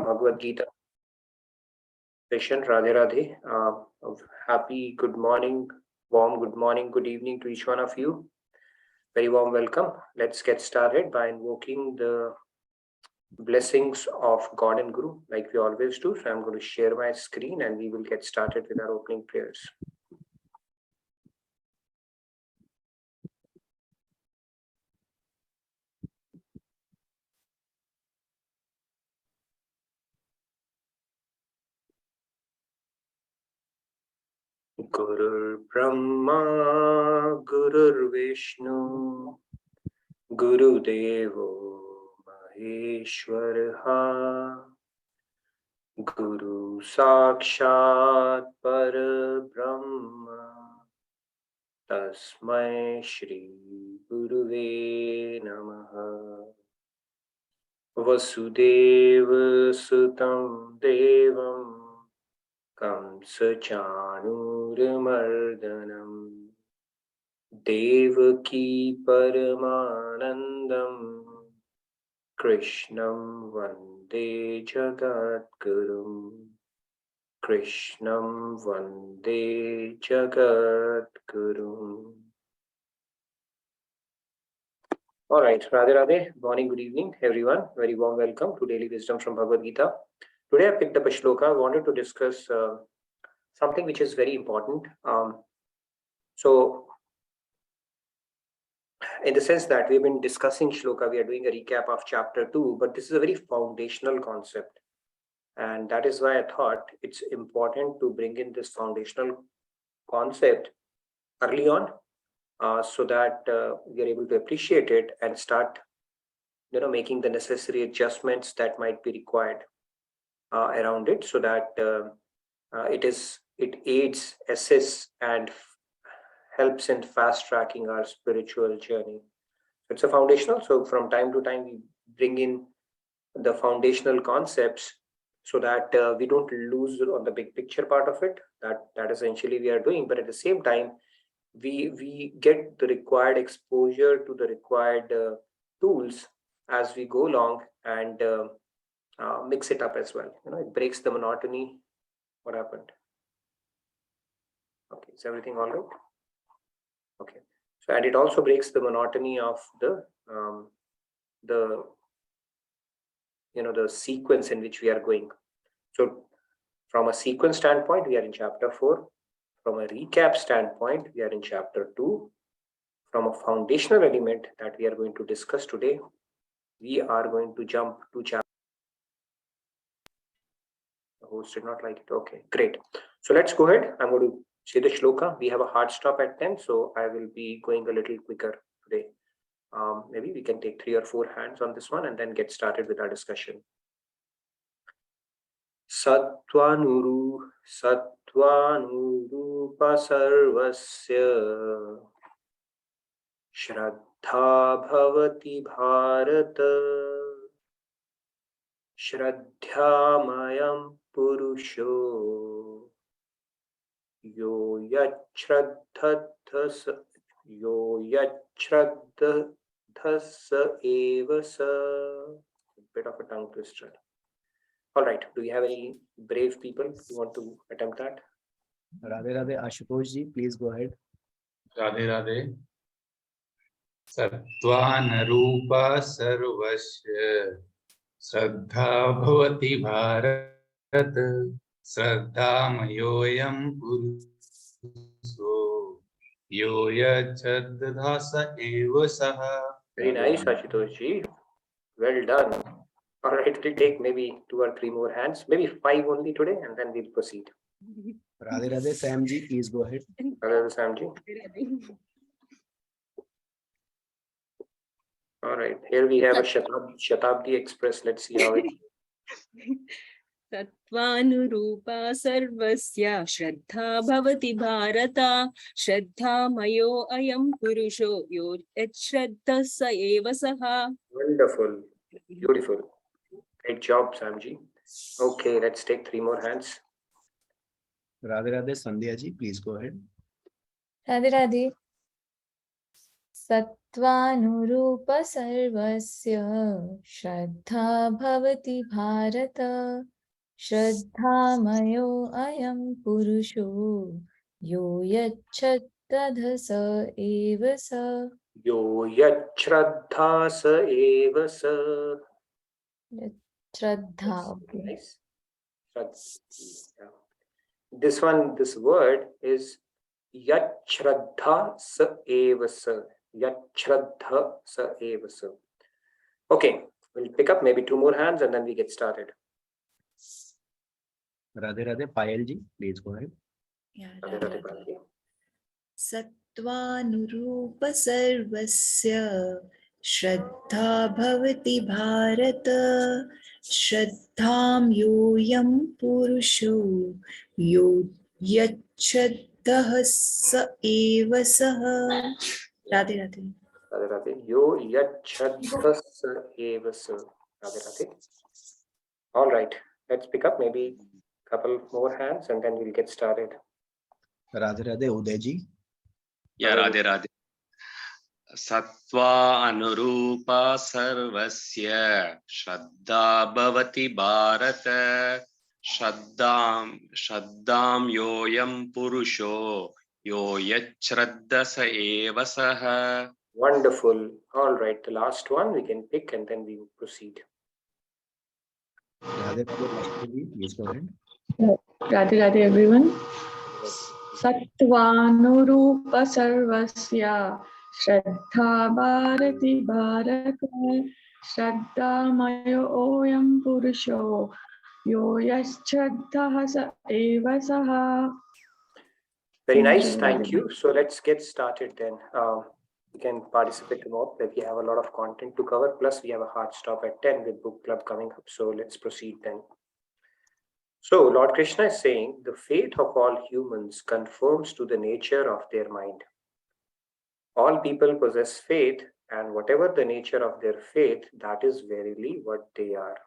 Bhagavad Gita session. Radhe Radhe. Happy good morning, warm good morning, good evening to each one of you. Very warm welcome. Let's get started by invoking the blessings of God and Guru like we always do. So I'm going to share my screen and we will get started with our opening prayers. Gurur Brahma, Gurur Vishnu, Guru Devo Maheshwaraha, Guru Sakshat Parabrahma, Tasmai Shri Guruve Namaha. Vasudeva Sutam Devam Kamsa Chanuramardanam Devaki Paramanandam Krishnam Vande Jagadgurum. Krishnam Vande Jagadgurum. All right, Radhe Radhe. Morning, good evening, everyone. Very warm welcome to Daily Wisdom from Bhagavad Gita. Today I picked up a shloka. I wanted to discuss something which is very important. So, in the sense that we've been discussing shloka, we are doing a recap of chapter 2, but this is a very foundational concept. And that is why I thought it's important to bring in this foundational concept early on so that we are able to appreciate it and start, making the necessary adjustments that might be required around it, so that it aids, assists, and helps in fast tracking our spiritual journey. It's a foundational. So from time to time, we bring in the foundational concepts so that we don't lose on the big picture part of it. That essentially we are doing, but at the same time, we get the required exposure to the required tools as we go along and mix it up as well. It breaks the monotony. What happened? Okay, is everything all right? Okay, so and it also breaks the monotony of the sequence in which we are going. So from a sequence standpoint, we are in chapter 4. From a recap standpoint, we are in chapter 2. From a foundational element that we are going to discuss today, we are going to jump to chapter. The host did not like it. Okay, great. So let's go ahead. I'm going to say the shloka. We have a hard stop at 10, so I will be going a little quicker today. Maybe we can take 3 or 4 hands on this one and then get started with our discussion. Sattvanurupa sarvasya Shraddha bhavati bharata Shraddhamayam purusho Yo yachraddhasa evasa. Bit of a tongue twister. All right. Do we have any brave people who want to attempt that? Radhe Radhe. Ashutosh ji, please go ahead. Radhe Radhe. Sattvanurupa sarvasya Shraddha bhavati bharat Shraddha mayoyam puruso Yo yachadhasa eva saha. Very nice, Ashutosh ji. Well done. All right, we'll take maybe 2 or 3 more hands, maybe 5 only today, and then we'll proceed. Radhe Radhe. Sam ji, please go ahead. Radhe Sam ji. All right, here we have a Shatabdi Express. Let's see how it. Sattvanurupa sarvasya Shraddha bhavati bharata Shraddha mayo ayam purusho Yo yachraddhasa eva saha. Wonderful. Beautiful. Great job, Samji. Okay, let's take 3 more hands. Radhe Radhe. Sandhya ji, please go ahead. Radhe Radhe. सत्त्वानुरूप सर्वस्य श्रद्धा भवति भारत श्रद्धामयो अयं पुरुषो यो यच्छ्रद्धः स एव स यो यच्छ्रद्धा स एव स. श्रद्धा. Okay. Nice. Yeah. This one, this word is yachraddha sa eva sa. Yachraddha sa eva sa. Okay, we'll pick up maybe 2 more hands and then we get started. Radhe Radhe, Payal ji, please go ahead. Radhe Radhe Payal. सत्त्वानुरूप सर्वस्य श्रद्धा भवति भारत श्रद्धां योऽयं पुरुषो यो यच्छ्रद्धः स एव सः. Radhe Radhe. Radhe Radhe. Yo yachraddha sa eva sa. Radhe Radhe. All right, let's pick up maybe a couple more hands and then we'll get started. Radhe Radhe, Uday ji. या राधे राधे. सत्त्वा अनुरूपा सर्वस्य श्रद्धा भवति भारत श्रद्धां योऽयं पुरुषो यो यच्छ्रद्धः स एव सः. Wonderful. All right, the last one we can pick and then we will proceed. Radhe Radhe, Ashwini ji, please go ahead. Radhe Radhe everyone. Sattvanurupa sarvasya Shraddha bharati bharata Shraddha mayo oyam purusho yo yaschraddha sa eva saha. Very nice, thank you. So let's get started then. You can participate more. We have a lot of content to cover. Plus, we have a hard stop at 10 with book club coming up. So let's proceed then. So Lord Krishna is saying the fate of all humans conforms to the nature of their mind. All people possess faith, and whatever the nature of their faith, that is verily what they are.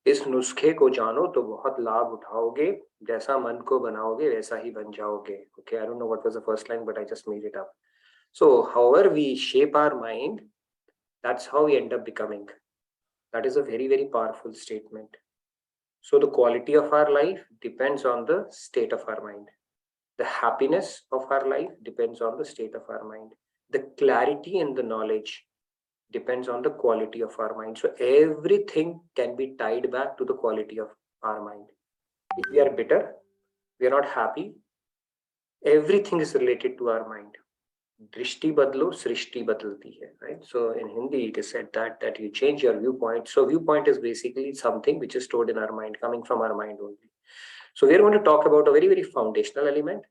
इस नुस्खे को जानो तो बहुत लाभ उठाओगे जैसा मन को बनाओगे वैसा ही बन जाओगे. Okay, I don't know what was the first line, but I just made it up. So however we shape our mind, that's how we end up becoming. That is a very, very powerful statement. So the quality of our life depends on the state of our mind. The happiness of our life depends on the state of our mind. The clarity and the knowledge depends on the quality of our mind. So everything can be tied back to the quality of our mind. If we are bitter, we are not happy, everything is related to our mind. Drishti badlo, srishti badalti hai, right? So in Hindi, it is said that you change your viewpoint. So viewpoint is basically something which is stored in our mind, coming from our mind only. So we're going to talk about a very, very foundational element,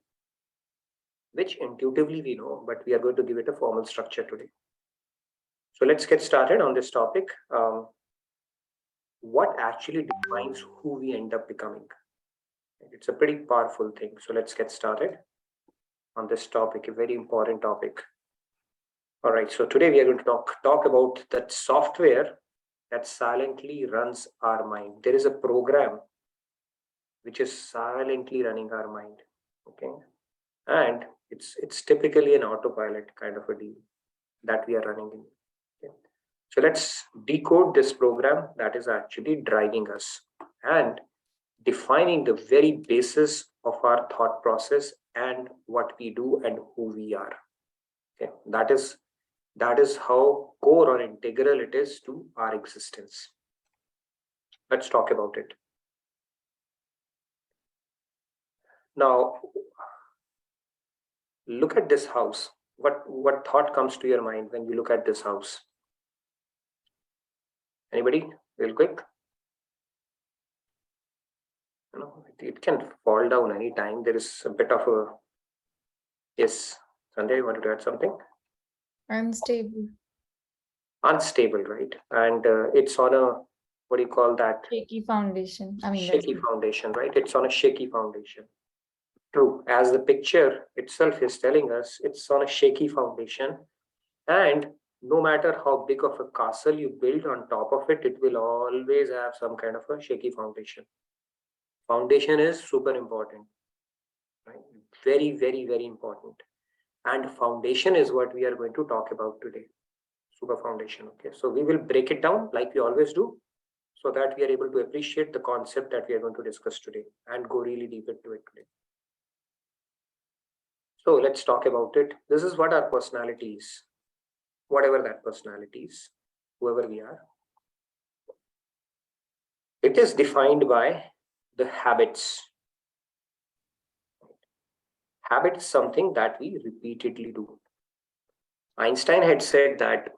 which intuitively we know, but we are going to give it a formal structure today. So let's get started on this topic. What actually defines who we end up becoming? It's a pretty powerful thing. So let's get started on this topic, a very important topic. All right, so today we are going to talk about that software that silently runs our mind. There is a program which is silently running our mind, okay? And it's typically an autopilot kind of a deal that we are running in. Okay? So let's decode this program that is actually driving us and defining the very basis of our thought process and what we do and who we are. Okay, that is how core or integral it is to our existence. Let's talk about it. Now, look at this house. What thought comes to your mind when you look at this house? Anybody? Real quick. You know, it can fall down anytime. There is a bit of a... Yes, Sandhya, you wanted to add something? Unstable. Unstable, right? And it's on a, what do you call that? Shaky foundation. Shaky foundation, right? It's on a shaky foundation. True. As the picture itself is telling us, it's on a shaky foundation. And no matter how big of a castle you build on top of it, it will always have some kind of a shaky foundation. Foundation is super important, right? very, very, very important. And foundation is what we are going to talk about today. Super foundation. Okay, so we will break it down like we always do, so that we are able to appreciate the concept that we are going to discuss today and go really deep into it today. So let's talk about it. This is what our personality is, whatever that personality is, whoever we are. It is defined by the habits. Habit is something that we repeatedly do. Einstein had said that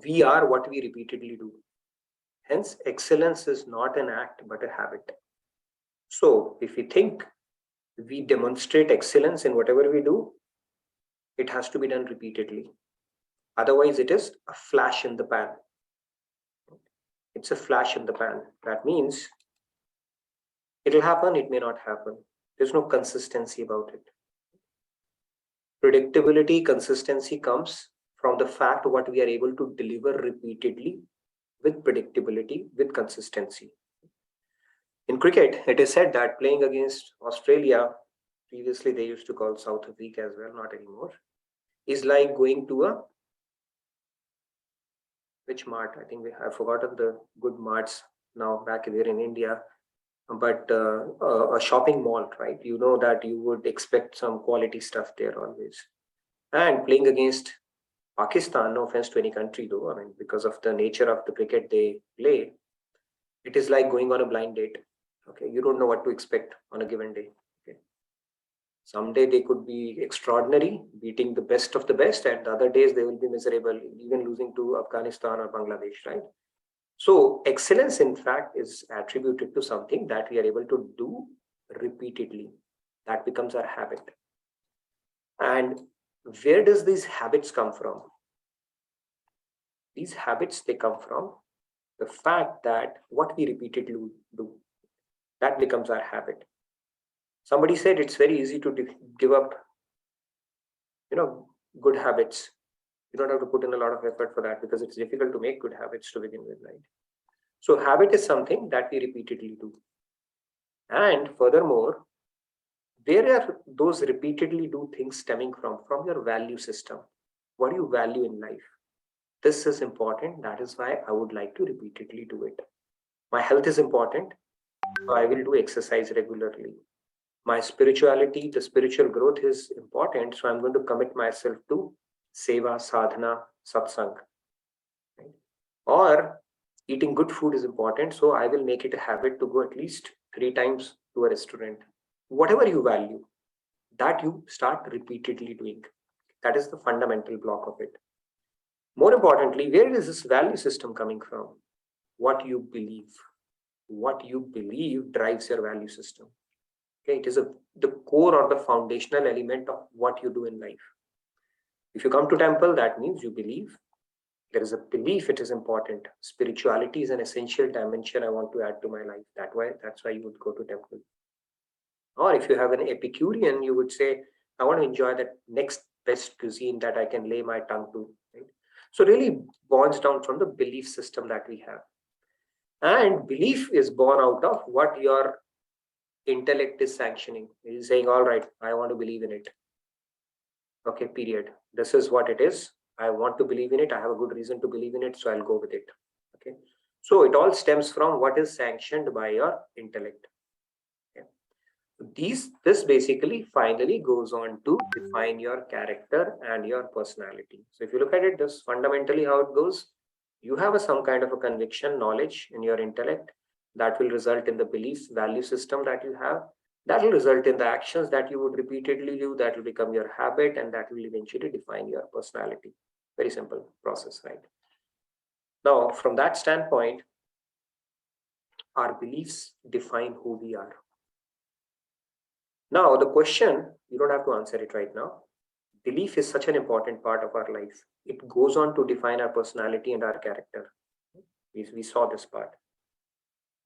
we are what we repeatedly do. Hence, excellence is not an act but a habit. So, if we think we demonstrate excellence in whatever we do, it has to be done repeatedly. Otherwise, it is a flash in the pan. It's a flash in the pan. That means it'll happen, it may not happen. There's no consistency about it. Predictability, consistency comes from the fact what we are able to deliver repeatedly with predictability, with consistency. In cricket, it is said that playing against Australia, previously they used to call South Africa as well, not anymore, is like going to a, which mart? I think I've forgotten the good marts now back there in India, but a shopping mall, right? You know that you would expect some quality stuff there always. And playing against Pakistan, no offense to any country though, I mean, because of the nature of the cricket they play, it is like going on a blind date. Okay, you don't know what to expect on a given day. Okay, someday they could be extraordinary, beating the best of the best, and the other days they will be miserable, even losing to Afghanistan or Bangladesh, right? So excellence, in fact, is attributed to something that we are able to do repeatedly. That becomes our habit. And where does these habits come from? These habits, they come from the fact that what we repeatedly do, that becomes our habit. Somebody said it's very easy to give up, good habits. You don't have to put in a lot of effort for that because it's difficult to make good habits to begin with, right? So habit is something that we repeatedly do. And furthermore, where are those repeatedly do things stemming from? From your value system. What do you value in life? This is important. That is why I would like to repeatedly do it. My health is important, so I will do exercise regularly. My spirituality, the spiritual growth is important, so I'm going to commit myself to seva, sadhana, satsang. Right? Or eating good food is important, so I will make it a habit to go at least 3 times to a restaurant. Whatever you value, that you start repeatedly doing. That is the fundamental block of it. More importantly, where is this value system coming from? What you believe. What you believe drives your value system. Okay, it is the core or the foundational element of what you do in life. If you come to temple, that means you believe. There is a belief it is important. Spirituality is an essential dimension I want to add to my life. That's why you would go to temple. Or if you have an Epicurean, you would say, I want to enjoy that next best cuisine that I can lay my tongue to. Right? So really boils down from the belief system that we have. And belief is born out of what your intellect is sanctioning. It is saying, all right, I want to believe in it. Okay, period. This is what it is. I want to believe in it. I have a good reason to believe in it, so I'll go with it. Okay. So it all stems from what is sanctioned by your intellect. Okay. This basically finally goes on to define your character and your personality. So if you look at it, this fundamentally how it goes. You have some kind of a conviction, knowledge in your intellect that will result in the beliefs, value system that you have. That will result in the actions that you would repeatedly do. That will become your habit, and that will eventually define your personality. Very simple process, right? Now, from that standpoint, our beliefs define who we are. Now, the question, you don't have to answer it right now. Belief is such an important part of our life. It goes on to define our personality and our character. We saw this part.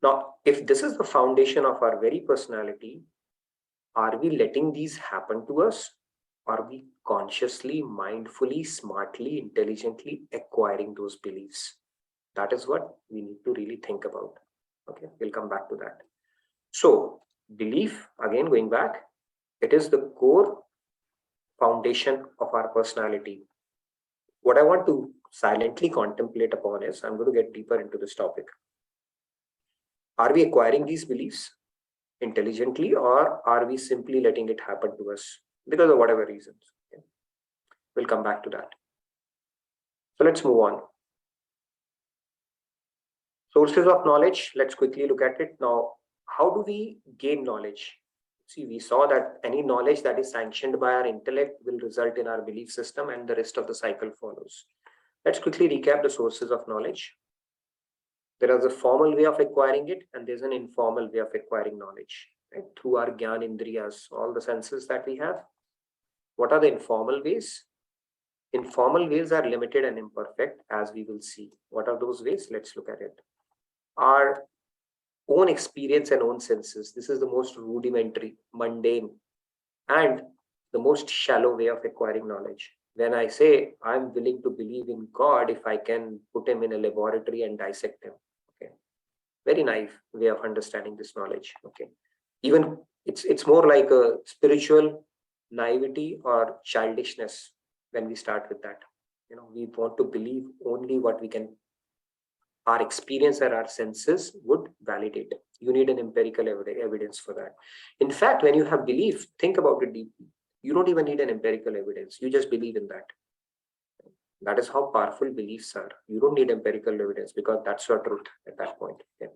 Now, if this is the foundation of our very personality, are we letting these happen to us? Are we consciously, mindfully, smartly, intelligently acquiring those beliefs? That is what we need to really think about. Okay, we'll come back to that. So, Belief, again going back, it is the core foundation of our personality. What I want to silently contemplate upon is, I'm going to get deeper into this topic. Are we acquiring these beliefs intelligently, or are we simply letting it happen to us because of whatever reasons? Okay. We'll come back to that. So let's move on. Sources of knowledge, let's quickly look at it. Now, how do we gain knowledge? See, we saw that any knowledge that is sanctioned by our intellect will result in our belief system, and the rest of the cycle follows. Let's quickly recap the sources of knowledge. There is a formal way of acquiring it, and there's an informal way of acquiring knowledge, right? Through our Gyan Indriyas, all the senses that we have. What are the informal ways? Informal ways are limited and imperfect, as we will see. What are those ways? Let's look at it. Our own experience and own senses. This is the most rudimentary, mundane, and the most shallow way of acquiring knowledge. When I say I'm willing to believe in God if I can put him in a laboratory and dissect him. Okay. Very naive way of understanding this knowledge. Okay. Even it's more like a spiritual naivety or childishness when we start with that. You know, we want to believe only what we can, our experience or our senses would validate. You need an empirical evidence for that. In fact, when you have belief, think about it deeply. You don't even need an empirical evidence. You just believe in that. That is how powerful beliefs are. You don't need empirical evidence because that's your truth at that point. Okay.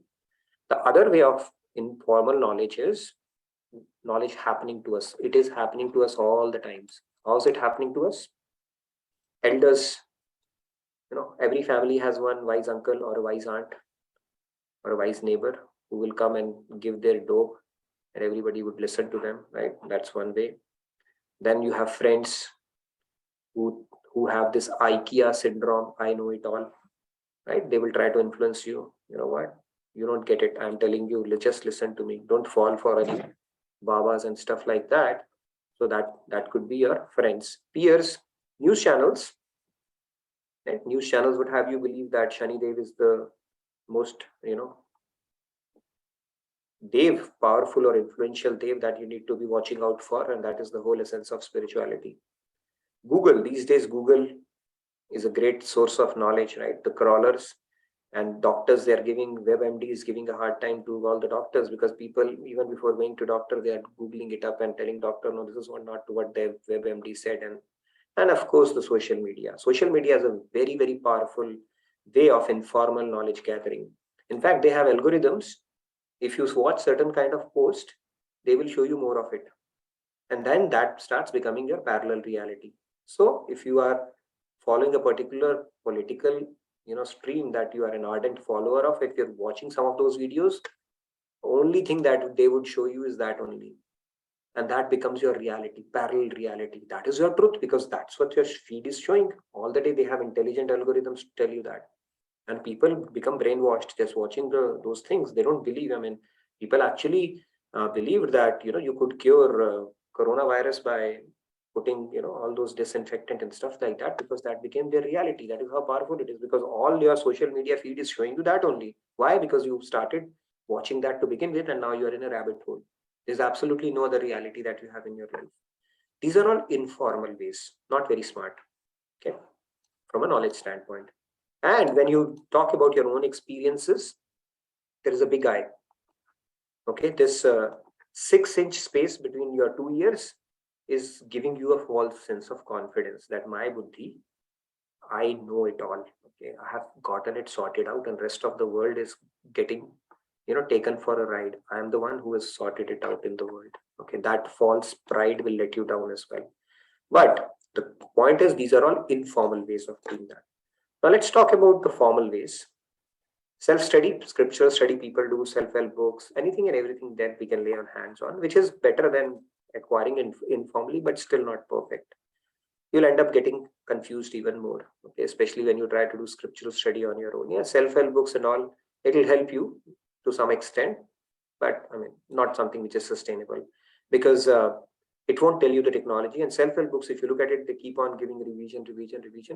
The other way of informal knowledge is knowledge happening to us. It is happening to us all the times. How is it happening to us? Elders, you know, every family has one wise uncle or a wise aunt or a wise neighbor who will come and give their dope, and everybody would listen to them, right? That's one way. Then you have friends who have this IKEA syndrome, I know it all, right? They will try to influence you. You know what? You don't get it. I'm telling you, just listen to me. Don't fall for any babas and stuff like that. So that could be your friends. Peers, news channels. Right? News channels would have you believe that Shani Dev is the most, you know, Dev, powerful or influential Dev that you need to be watching out for, and that is the whole essence of spirituality. Google, these days, Google is a great source of knowledge, right? The crawlers and doctors, they're giving, WebMD is giving a hard time to all the doctors because people, even before going to doctor, they are Googling it up and telling doctor, no, this is not what the WebMD said. And of course, the social media. Social media is a very, very powerful way of informal knowledge gathering. In fact, they have algorithms. If you watch certain kind of post, they will show you more of it. And then that starts becoming your parallel reality. So if you are following a particular political, you know, stream that you are an ardent follower of, if you're watching some of those videos, only thing that they would show you is that only. And that becomes your reality, parallel reality. That is your truth because that's what your feed is showing. All the day they have intelligent algorithms to tell you that. And people become brainwashed just watching those things. They don't believe. I mean, people actually believed that, you know, you could cure coronavirus by putting, you know, all those disinfectant and stuff like that because that became their reality. That is how powerful it is because all your social media feed is showing you that only. Why? Because you started watching that to begin with and now you're in a rabbit hole. There's absolutely no other reality that you have in your life. These are all informal ways, not very smart, okay, from a knowledge standpoint. And when you talk about your own experiences, there is a big eye. Okay, this 6-inch space between your 2 ears is giving you a false sense of confidence that my buddhi, I know it all. Okay, I have gotten it sorted out, and rest of the world is getting, you know, taken for a ride. I am the one who has sorted it out in the world. Okay, that false pride will let you down as well. But the point is, these are all informal ways of doing that. Now let's talk about the formal ways. Self-study, scripture study, people do self-help books, anything and everything that we can lay our hands on, which is better than acquiring informally, but still not perfect. You'll end up getting confused even more, okay, especially when you try to do scriptural study on your own. Yeah, self-help books and all, it'll help you to some extent, but I mean, not something which is sustainable because it won't tell you the technology. And self-help books, if you look at it, they keep on giving revision,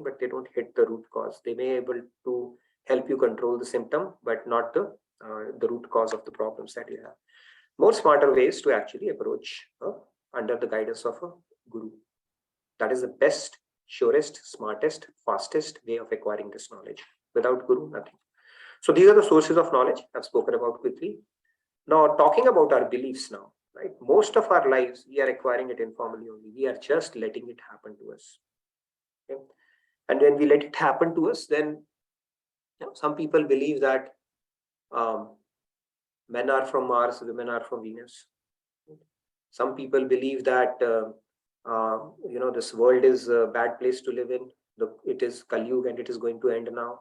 but they don't hit the root cause. They may be able to help you control the symptom, but not the root cause of the problems that you have. more smarter ways to actually approach under the guidance of a guru. That is the best, surest, smartest, fastest way of acquiring this knowledge. Without guru, nothing. So these are the sources of knowledge I've spoken about quickly. Now, talking about our beliefs now, right? Most of our lives, we are acquiring it informally only. We are just letting it happen to us. Okay? And when we let it happen to us, then some people believe that men are from Mars, women are from Venus. Some people believe that this world is a bad place to live in. It is Kali Yuga and it is going to end now.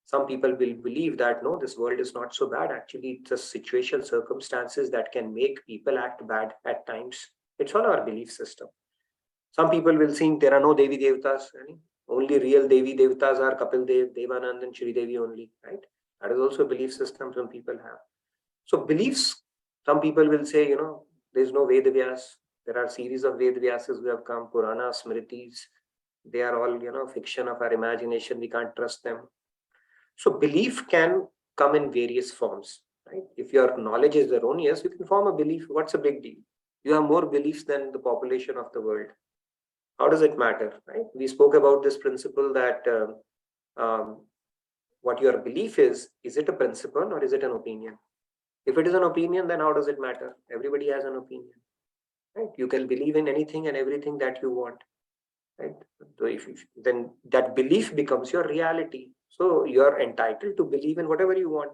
Some people will believe that no, this world is not so bad. Actually, it's a situation, circumstances that can make people act bad at times. It's all our belief system. Some people will think there are no Devi Devtas. Only real Devi Devtas are Kapil Dev, Devanand, and Shri Devi only. Right? That is also a belief system some people have. So beliefs, some people will say, there's no Ved Vyas. There are series of Ved Vyasas who have come, Purana, Smritis. They are all, fiction of our imagination. We can't trust them. So belief can come in various forms, right? If your knowledge is erroneous, you can form a belief. What's a big deal? You have more beliefs than the population of the world. How does it matter, right? We spoke about this principle that what your belief is it a principle or is it an opinion? If it is an opinion, then how does it matter? Everybody has an opinion, right? You can believe in anything and everything that you want, right? So then that belief becomes your reality. So you're entitled to believe in whatever you want.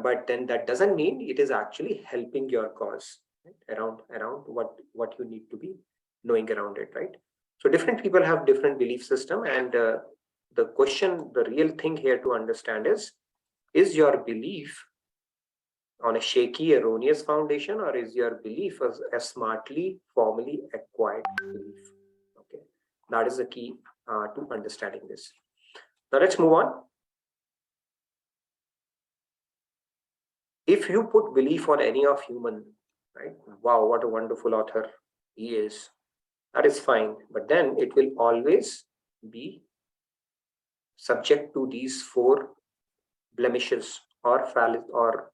But then that doesn't mean it is actually helping your cause, right? around what you need to be knowing around it, right? So different people have different belief system, and the question, the real thing here to understand is your belief on a shaky, erroneous foundation, or is your belief a smartly, formally acquired belief? Okay, that is the key to understanding this. Now let's move on. If you put belief on any of human, right? Wow, what a wonderful author he is. That is fine, but then it will always be subject to these 4 blemishes or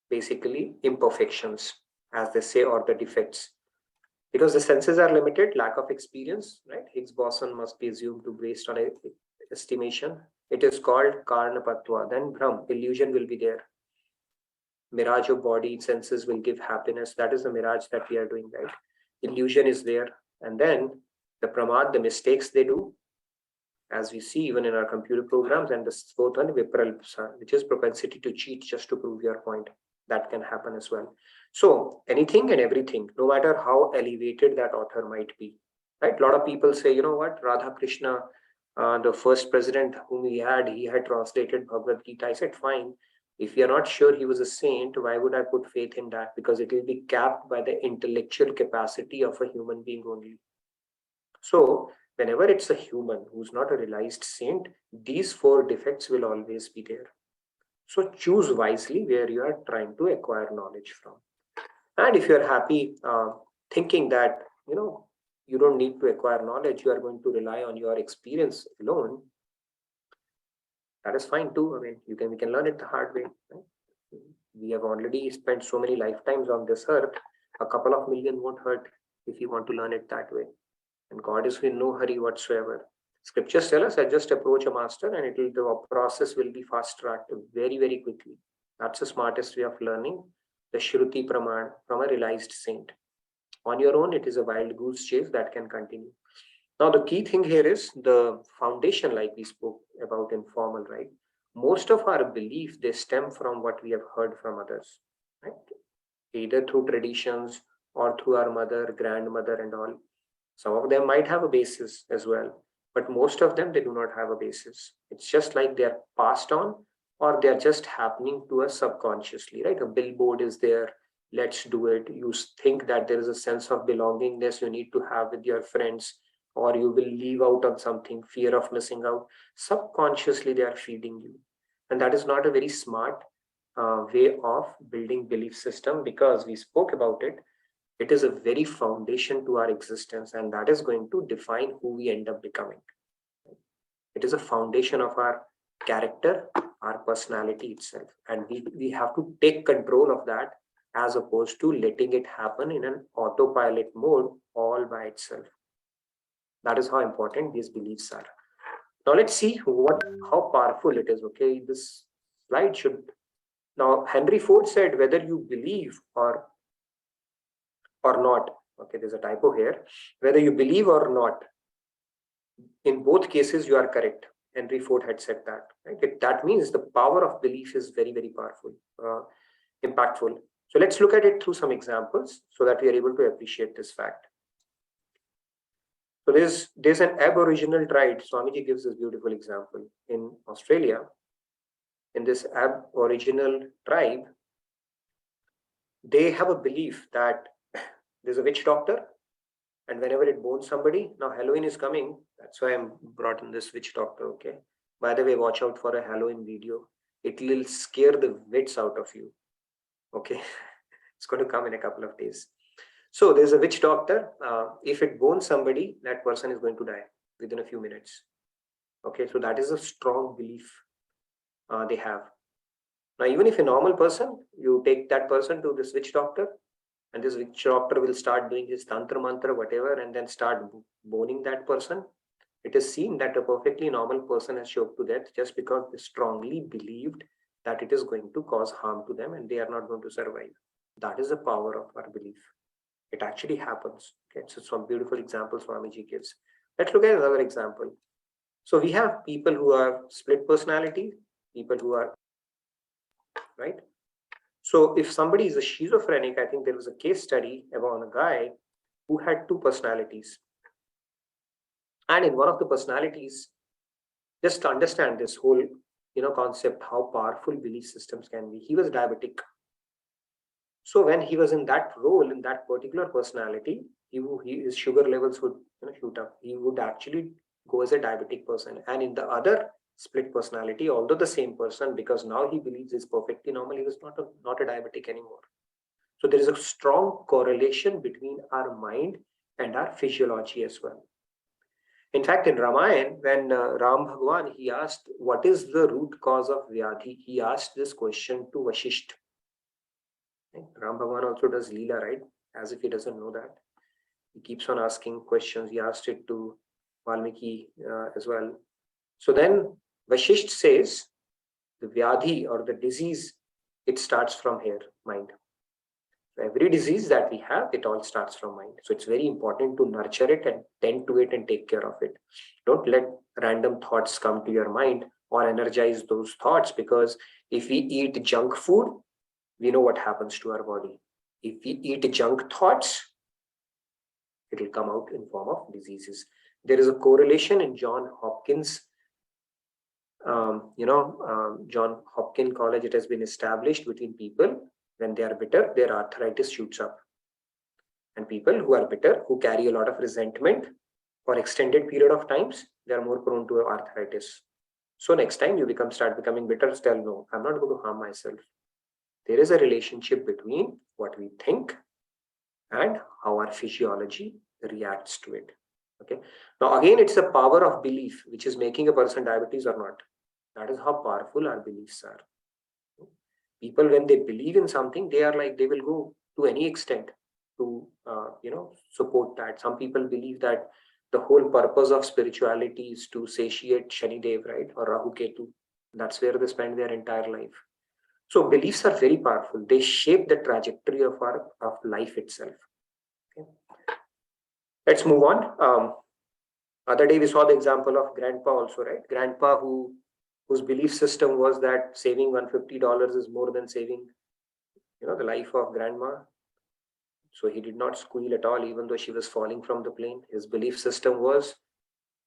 basically imperfections, as they say, or the defects. Because the senses are limited, lack of experience, right? Higgs boson must be assumed to based on a estimation. It is called karnapatva. Then Brahm, illusion will be there. Mirage of body, senses will give happiness. That is the mirage that we are doing, right? Illusion is there. And then the pramad, the mistakes they do, as we see even in our computer programs, and the 4th one, vipralpsa, which is propensity to cheat just to prove your point. That can happen as well. So anything and everything, no matter how elevated that author might be, right? A lot of people say, you know what, Radha Krishna, the first president whom he had translated Bhagavad Gita. I said, fine. If you're not sure he was a saint, why would I put faith in that? Because it will be capped by the intellectual capacity of a human being only. So whenever it's a human who's not a realized saint, these 4 defects will always be there. So choose wisely where you are trying to acquire knowledge from. And if you're happy thinking that, you don't need to acquire knowledge, you are going to rely on your experience alone, that is fine too. I mean, we can learn it the hard way. Right? We have already spent so many lifetimes on this earth. A couple of million won't hurt if you want to learn it that way. And God is in no hurry whatsoever. Scriptures tell us that just approach a master and the process will be fast-tracked very, very quickly. That's the smartest way of learning the Shruti Praman from a realized saint. On your own, it is a wild goose chase that can continue. Now, the key thing here is the foundation, like we spoke about in formal, right? Most of our belief, they stem from what we have heard from others, right? Either through traditions or through our mother, grandmother, and all. Some of them might have a basis as well, but most of them, they do not have a basis. It's just like they're passed on or they're just happening to us subconsciously, right? A billboard is there, let's do it. You think that there is a sense of belongingness you need to have with your friends, or you will leave out on something, fear of missing out. Subconsciously, they are feeding you. And that is not a very smart way of building belief system, because we spoke about it. It is a very foundation to our existence, and that is going to define who we end up becoming. It is a foundation of our character, our personality itself. And we have to take control of that as opposed to letting it happen in an autopilot mode all by itself. That is how important these beliefs are. Now let's see how powerful it is. Okay, this slide should. Now Henry Ford said, whether you believe or not. Okay, there's a typo here. Whether you believe or not, in both cases you are correct. Henry Ford had said that. Right? That means the power of belief is very, very powerful, impactful. So let's look at it through some examples so that we are able to appreciate this fact. So there's an Aboriginal tribe. Swamiji gives this beautiful example in Australia. In this Aboriginal tribe, they have a belief that there's a witch doctor, and whenever it bones somebody, now Halloween is coming. That's why I'm brought in this witch doctor. Okay. By the way, watch out for a Halloween video. It will scare the wits out of you. Okay. It's going to come in a couple of days. So there's a witch doctor. If it bones somebody, that person is going to die within a few minutes. Okay. So that is a strong belief they have. Now, even if a normal person, you take that person to this witch doctor, and this witch doctor will start doing his tantra mantra, whatever, and then start boning that person. It is seen that a perfectly normal person has choked to death just because they strongly believed that it is going to cause harm to them and they are not going to survive. That is the power of our belief. It actually happens. Okay, so some beautiful examples Swamiji gives. Let's look at another example. So we have people who are split personality, people who are, right? So if somebody is a schizophrenic, I think there was a case study about a guy who had two personalities. And in one of the personalities, just to understand this whole, concept, how powerful belief systems can be. He was diabetic. So when he was in that role, in that particular personality, his sugar levels would shoot up. He would actually go as a diabetic person. And in the other split personality, although the same person, because now he believes is perfectly normal, he was not a diabetic anymore. So there is a strong correlation between our mind and our physiology as well. In fact, in Ramayana, when Ram Bhagwan, he asked, what is the root cause of Vyadhi? He asked this question to Vashisht. Ram Bhagwan also does Leela, right? As if he doesn't know that. He keeps on asking questions. He asked it to Valmiki as well. So then Vashisht says, the Vyadhi or the disease, it starts from here, mind. So every disease that we have, it all starts from mind. So it's very important to nurture it and tend to it and take care of it. Don't let random thoughts come to your mind or energize those thoughts, because if we eat junk food, we know what happens to our body. If we eat junk thoughts, it will come out in form of diseases. There is a correlation in John Hopkins John Hopkins College, it has been established between people when they are bitter, their arthritis shoots up. And people who are bitter, who carry a lot of resentment for extended period of times, they are more prone to arthritis. So next time you start becoming bitter, tell no, I'm not going to harm myself. There is a relationship between what we think and how our physiology reacts to it. Okay. Now again, it's the power of belief which is making a person diabetes or not. That is how powerful our beliefs are. People, when they believe in something, they will go to any extent to support that. Some people believe that the whole purpose of spirituality is to satiate Shani Dev, right, or Rahu Ketu. That's where they spend their entire life. So beliefs are very powerful. They shape the trajectory of life itself. Okay. Let's move on. Other day we saw the example of grandpa also, right? Grandpa whose belief system was that saving $150 is more than saving, the life of grandma. So he did not squeal at all, even though she was falling from the plane. His belief system was,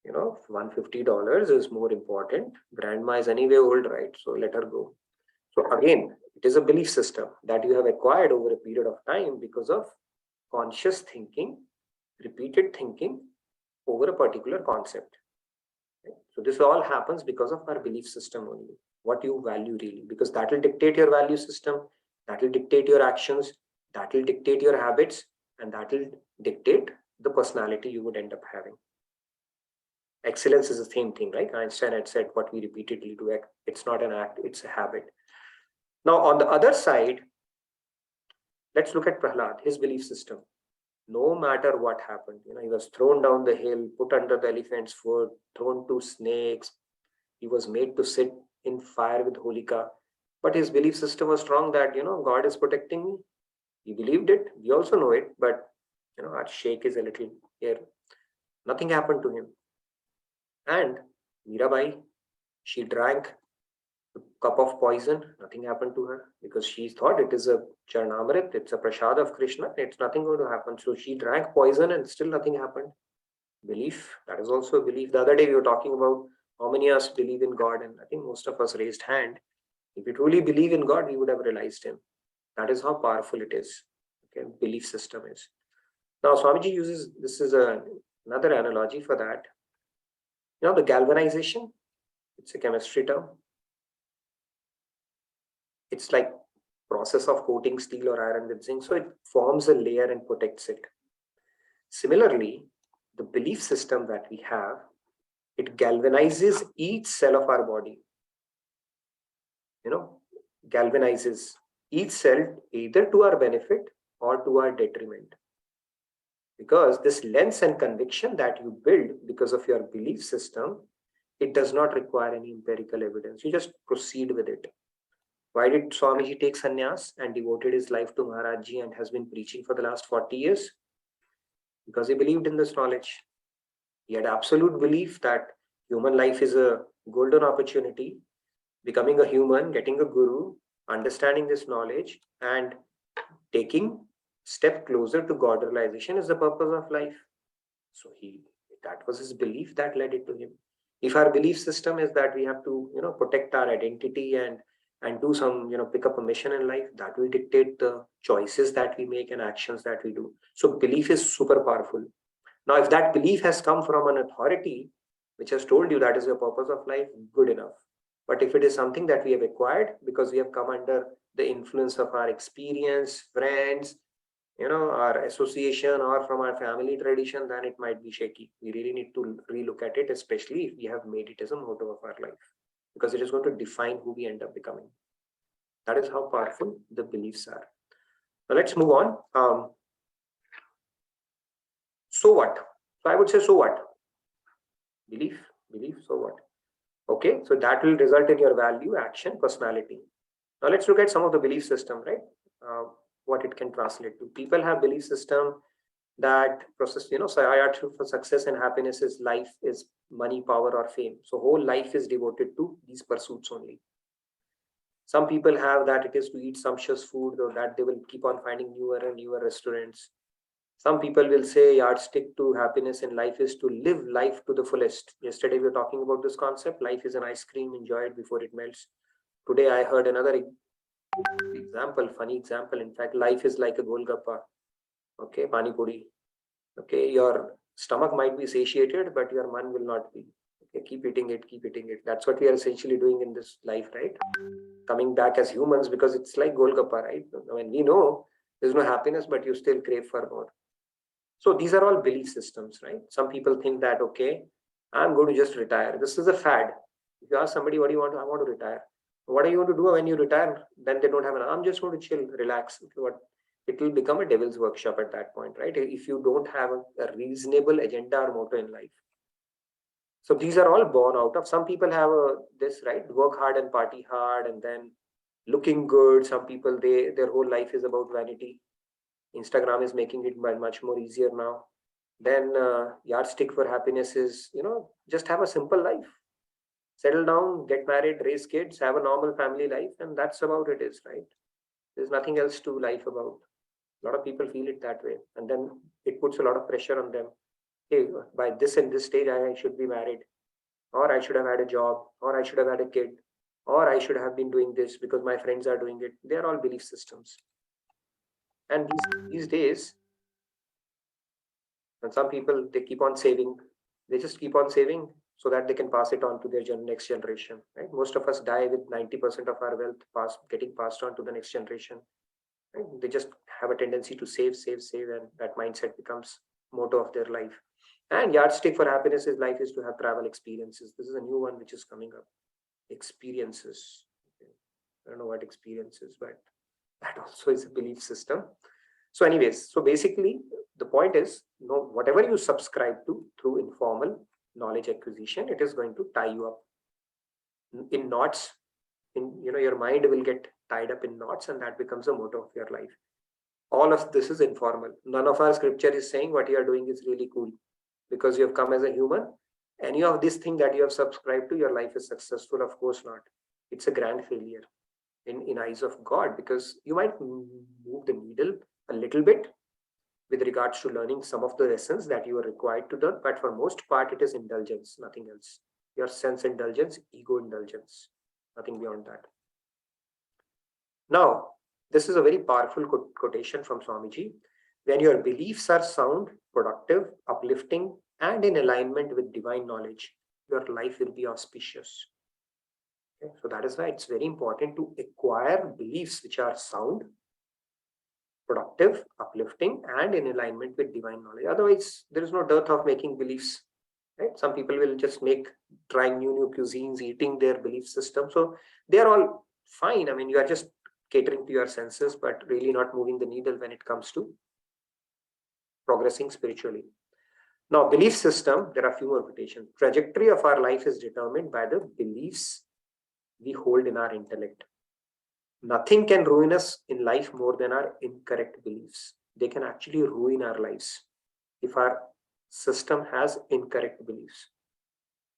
$150 is more important. Grandma is anyway old, right? So let her go. So again, it is a belief system that you have acquired over a period of time because of conscious thinking, repeated thinking over a particular concept. Okay? So this all happens because of our belief system only, what you value really, because that will dictate your value system, that will dictate your actions, that will dictate your habits, and that will dictate the personality you would end up having. Excellence is the same thing, right? Einstein had said what we repeatedly do, it's not an act, it's a habit. Now, on the other side, Let's look at Prahlad, his belief system. No matter what happened, he was thrown down the hill, put under the elephant's foot, thrown to snakes. He was made to sit in fire with Holika. But his belief system was strong that, God is protecting me. He believed it. We also know it, but, our shake is a little here. Nothing happened to him. And Mirabai, she drank a cup of poison. Nothing happened to her because she thought it is a Charnamrit, it's a prasad of Krishna. It's nothing going to happen. So she drank poison and still nothing happened. Belief, that is also a belief. The other day we were talking about how many of us believe in God, and I think most of us raised hand. If we truly believe in God, we would have realized him. That is how powerful it is. Okay, belief system is. Now Swamiji uses, this is another analogy for that. The galvanization, it's a chemistry term. It's like process of coating steel or iron with zinc. So it forms a layer and protects it. Similarly, the belief system that we have, it galvanizes each cell of our body. Galvanizes each cell either to our benefit or to our detriment. Because this lens and conviction that you build because of your belief system, it does not require any empirical evidence. You just proceed with it. Why did Swamiji take sannyas and devoted his life to Maharajji and has been preaching for the last 40 years? Because he believed in this knowledge. He had absolute belief that human life is a golden opportunity. Becoming a human, getting a guru, understanding this knowledge and taking step closer to God realization is the purpose of life. So that was his belief that led it to him. If our belief system is that we have to, protect our identity and do some, pick up a mission in life, that will dictate the choices that we make and actions that we do. So belief is super powerful. Now, if that belief has come from an authority, which has told you that is your purpose of life, good enough. But if it is something that we have acquired because we have come under the influence of our experience, friends, our association or from our family tradition, then it might be shaky. We really need to relook at it, especially if we have made it as a motive of our life, because it is going to define who we end up becoming. That is how powerful the beliefs are. Now let's move on. So what? So I would say, so what? Belief, so what? Okay, so that will result in your value, action, personality. Now let's look at some of the belief system, right? What it can translate to. People have belief system that process, for success and happiness is life is money, power, or fame. So whole life is devoted to these pursuits only. Some people have that it is to eat sumptuous food, or that they will keep on finding newer and newer restaurants. Some people will say yardstick to happiness in life is to live life to the fullest. Yesterday we were talking about this concept. Life is an ice cream, enjoy it before it melts. Today I heard another example, funny example. In fact, life is like a golgappa. Okay, pani puri. Okay, your stomach might be satiated, but your man will not be. Okay, keep eating it, keep eating it. That's what we are essentially doing in this life, right? Coming back as humans, because it's like golgappa, right? I mean, we know there's no happiness, but you still crave for more. So these are all belief systems, right? Some people think that, okay, I'm going to just retire. This is a fad. If you ask somebody, what do you want to, I want to retire. What are you going to do when you retire? Then they don't have I'm just going to chill, relax. It will become a devil's workshop at that point, right? If you don't have a reasonable agenda or motto in life. So these are all born out of, some people have this, right? Work hard and party hard and then looking good. Some people, their whole life is about vanity. Instagram is making it much more easier now. Then yardstick for happiness is, just have a simple life. Settle down, get married, raise kids, have a normal family life, and that's about it is, right? There's nothing else to life about. A lot of people feel it that way. And then it puts a lot of pressure on them. Hey, by this and this stage, I should be married, or I should have had a job, or I should have had a kid, or I should have been doing this because my friends are doing it. They're all belief systems. And these days, and some people, they keep on saving. They just keep on saving so that they can pass it on to their next generation. Right? Most of us die with 90% of our wealth getting passed on to the next generation. Right? They just have a tendency to save, and that mindset becomes motto of their life. And yardstick for happiness is life is to have travel experiences. This is a new one which is coming up. Experiences. Okay. I don't know what experiences, but that also is a belief system. So anyways, so basically the point is, whatever you subscribe to through informal knowledge acquisition, it is going to tie you up in knots. Your mind will get tied up in knots, and that becomes a motto of your life. All of this is informal. None of our scripture is saying what you are doing is really cool because you have come as a human. Any of this thing that you have subscribed to, your life is successful? Of course not. It's a grand failure in eyes of God, because you might move the needle a little bit with regards to learning some of the lessons that you are required to learn, but for most part it is indulgence, nothing else. Your sense indulgence, ego indulgence, nothing beyond that. Now, this is a very powerful quotation from Swamiji. When your beliefs are sound, productive, uplifting, and in alignment with divine knowledge, your life will be auspicious. Okay? So that is why it's very important to acquire beliefs which are sound, productive, uplifting, and in alignment with divine knowledge. Otherwise, there is no dearth of making beliefs. Right? Some people will just trying new cuisines, eating their belief system. So they are all fine. I mean, you are just catering to your senses, but really not moving the needle when it comes to progressing spiritually. Now, belief system, there are few more quotations. Trajectory of our life is determined by the beliefs we hold in our intellect. Nothing can ruin us in life more than our incorrect beliefs. They can actually ruin our lives if our system has incorrect beliefs.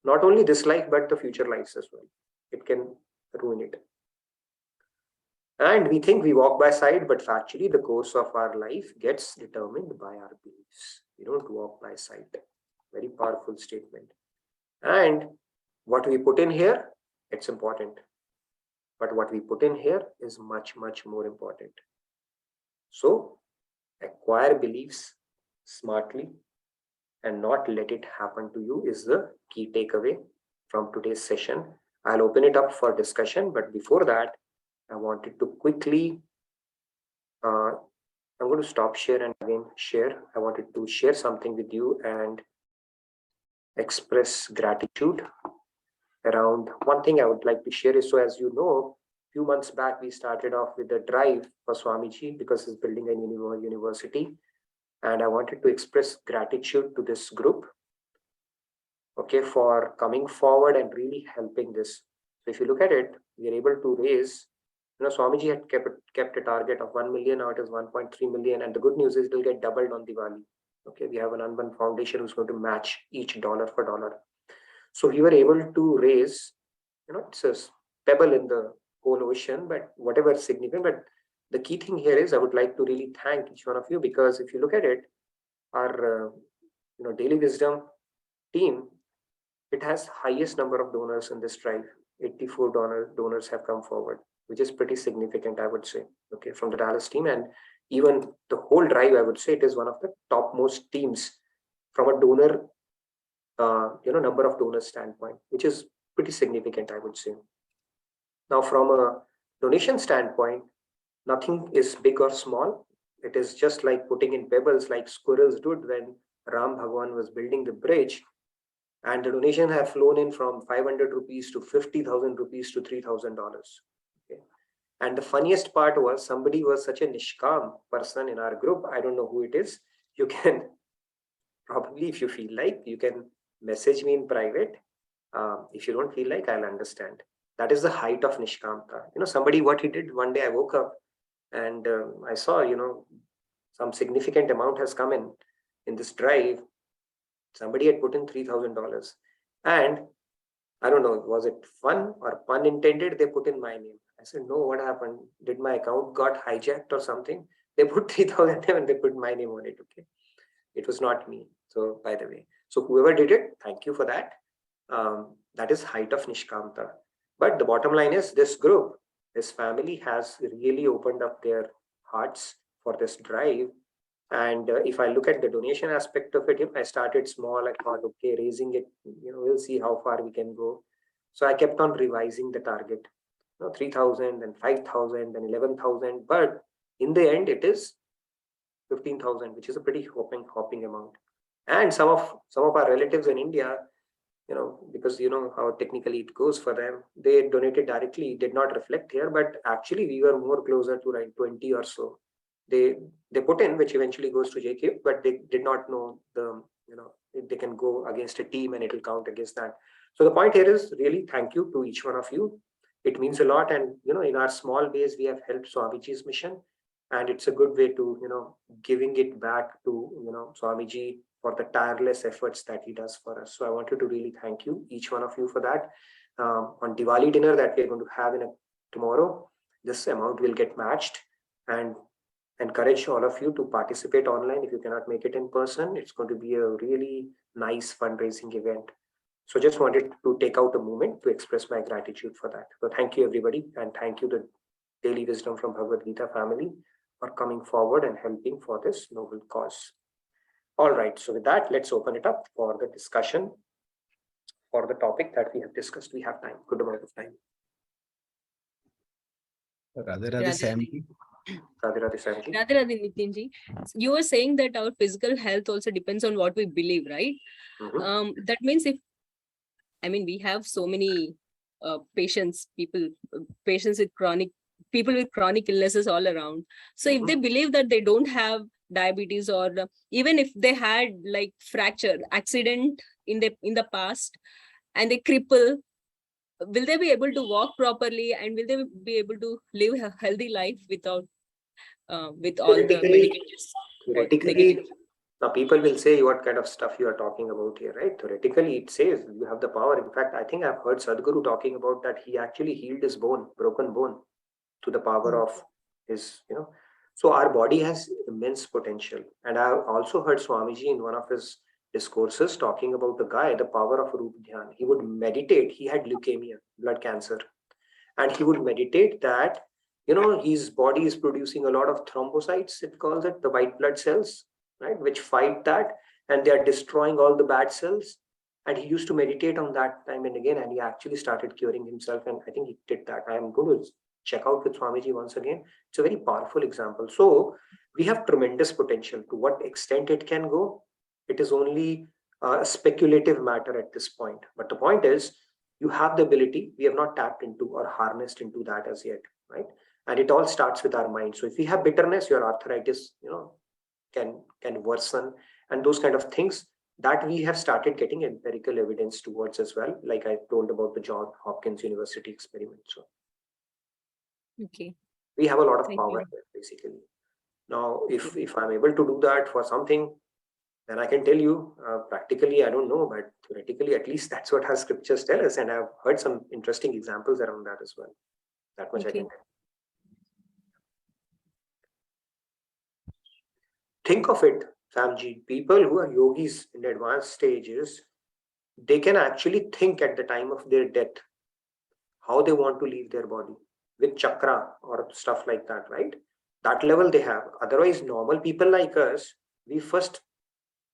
Not only this life, but the future lives as well. It can ruin it. And we think we walk by sight, but factually the course of our life gets determined by our beliefs. We don't walk by sight. Very powerful statement. And what we put in here, it's important. But what we put in here is much, much more important. So acquire beliefs smartly and not let it happen to you is the key takeaway from today's session. I'll open it up for discussion, but before that, I wanted to quickly, I'm going to stop share and again share. I wanted to share something with you and express gratitude around one thing I would like to share is, so as you know, a few months back, we started off with a drive for Swamiji because he's building a university. And I wanted to express gratitude to this group, okay, for coming forward and really helping this. So if you look at it, we are able to raise, Swamiji had kept a target of 1 million, now it is 1.3 million. And the good news is it will get doubled on Diwali. Okay, we have an Unban Foundation who's going to match each dollar for dollar. So we were able to raise, it's a pebble in the whole ocean, but whatever significant. But the key thing here is I would like to really thank each one of you, because if you look at it, our Daily Wisdom team, it has highest number of donors in this drive. 84 donors have come forward, which is pretty significant, I would say, okay, from the Dallas team. And even the whole drive, I would say it is one of the topmost teams from a donor, number of donors standpoint, which is pretty significant, I would say. Now, from a donation standpoint, nothing is big or small. It is just like putting in pebbles like squirrels did when Ram Bhagwan was building the bridge. And the donation have flown in from 500 rupees to 50,000 rupees to $3,000. Okay. And the funniest part was somebody was such a nishkam person in our group. I don't know who it is. You can probably, if you feel like, you can message me in private. If you don't feel like, I'll understand. That is the height of nishkamta. Somebody, what he did, one day I woke up and I saw, some significant amount has come in this drive. Somebody had put in $3,000. And I don't know, was it fun or pun intended? They put in my name. I said, no, what happened? Did my account got hijacked or something? They put 3,000 and they put my name on it. Okay. It was not me. So by the way, so whoever did it, thank you for that. That is height of nishkamta. But the bottom line is this group, this family has really opened up their hearts for this drive. And if I look at the donation aspect of it, I started small. I thought, okay, raising it, we'll see how far we can go. So I kept on revising the target, 3,000, then 5,000, then 11,000. But in the end, it is 15,000, which is a pretty hopping amount. And some of our relatives in India, because how technically it goes for them, they donated directly, did not reflect here, but actually we were more closer to like 20 or so. They they put in, which eventually goes to JQ, but they did not know they can go against a team and it will count against that. So the point here is really thank you to each one of you. It means a lot, and in our small ways we have helped Swamiji's mission, and it's a good way to giving it back to Swamiji for the tireless efforts that he does for us. So I wanted to really thank you, each one of you, for that. On Diwali dinner that we're going to have tomorrow, this amount will get matched, and encourage all of you to participate online if you cannot make it in person. It's going to be a really nice fundraising event. So just wanted to take out a moment to express my gratitude for that. So thank you, everybody, and thank you the Daily Wisdom from Bhagavad Gita family for coming forward and helping for this noble cause. All right, so with that, let's open it up for the discussion for the topic that we have discussed. We have time, good amount of time. Radhe Radhe Sam ji. Radhe Radhe Sam ji. Radhe Radhe Nitin ji. You were saying that our physical health also depends on what we believe, right? That means we have so many patients with chronic illnesses all around. So if they believe that they don't have diabetes, or even if they had like fracture accident in the past and they cripple, will they be able to walk properly, and will they be able to live a healthy life without with all the medications? Theoretically, now people will say what kind of stuff you are talking about here, right? Theoretically, it says you have the power. In fact, I think I've heard Sadhguru talking about that he actually healed his broken bone, to the power of his, So our body has immense potential. And I also heard Swamiji in one of his discourses talking about the power of Rupa Dhyan. He would meditate. He had leukemia, blood cancer. And he would meditate that, his body is producing a lot of thrombocytes, it calls it, the white blood cells, right, which fight that, and they are destroying all the bad cells. And he used to meditate on that time and again, and he actually started curing himself. And I think he did that. I am going to check out with Swamiji once again. It's a very powerful example. So we have tremendous potential. To what extent it can go, it is only a speculative matter at this point. But the point is, you have the ability. We have not tapped into or harnessed into that as yet, right? And it all starts with our mind. So if we have bitterness, your arthritis, can worsen, and those kind of things that we have started getting empirical evidence towards as well. Like I told about the Johns Hopkins University experiment. So okay, we have a lot of Thank power you. here, basically. Now, if I'm able to do that for something, then I can tell you, practically, I don't know, but theoretically, at least that's what our scriptures tell us. And I've heard some interesting examples around that as well. That much I Okay. can tell. Think of it, Samji, people who are yogis in advanced stages, they can actually think at the time of their death how they want to leave their body with chakra or stuff like that, right? That level they have. Otherwise, normal people like us, we first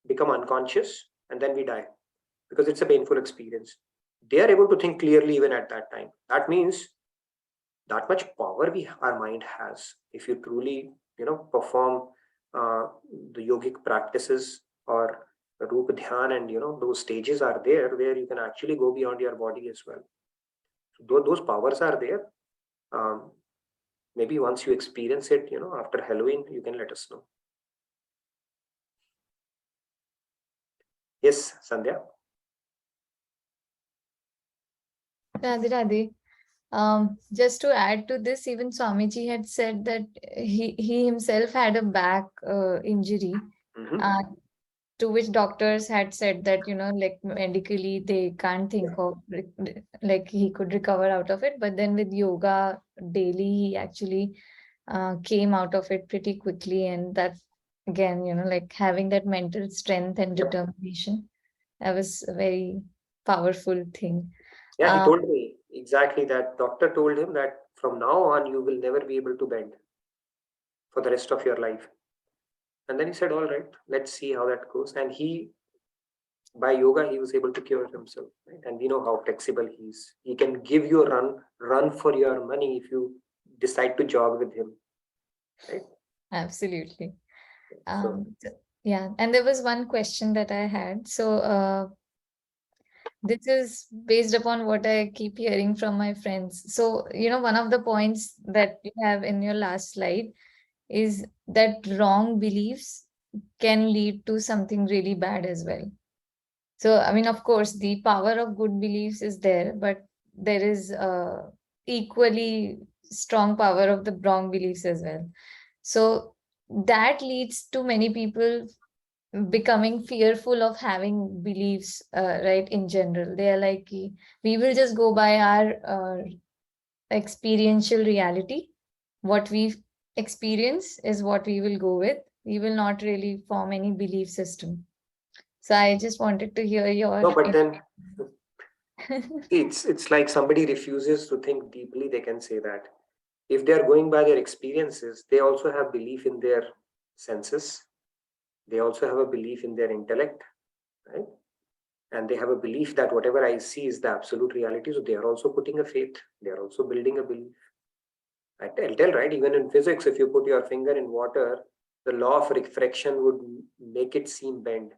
become unconscious and then we die because it's a painful experience. They are able to think clearly even at that time. That means that much power our mind has. If you truly, perform the yogic practices or Rupa Dhyan, and those stages are there where you can actually go beyond your body as well. So those powers are there. Maybe once you experience it, after Halloween, you can let us know. Yes, Sandhya. Radhe Radhe. Just to add to this, even Swamiji had said that he himself had a back injury, to which doctors had said that, like medically they can't think of like he could recover out of it. But then with yoga daily, he actually came out of it pretty quickly. And that again, like having that mental strength and determination, that was a very powerful thing. Yeah, he told me exactly that. Doctor told him that from now on, you will never be able to bend for the rest of your life. And then he said, all right, let's see how that goes. And by yoga, he was able to cure himself. Right? And we know how flexible he is. He can give you a run for your money if you decide to jog with him. Right? Absolutely. Yeah. And there was one question that I had. So this is based upon what I keep hearing from my friends. So, one of the points that you have in your last slide is that wrong beliefs can lead to something really bad as well. So, I mean, of course, the power of good beliefs is there, but there is equally strong power of the wrong beliefs as well. So that leads to many people becoming fearful of having beliefs, right? In general, they are like, we will just go by our experiential reality. What we experience is what we will go with. We will not really form any belief system. So I just wanted to hear your. No, but then it's like somebody refuses to think deeply, they can say that. If they are going by their experiences, they also have belief in their senses. They also have a belief in their intellect, right? And they have a belief that whatever I see is the absolute reality. So they are also putting a faith. They are also building a belief. I tell, right? Even in physics, if you put your finger in water, the law of refraction would make it seem bent.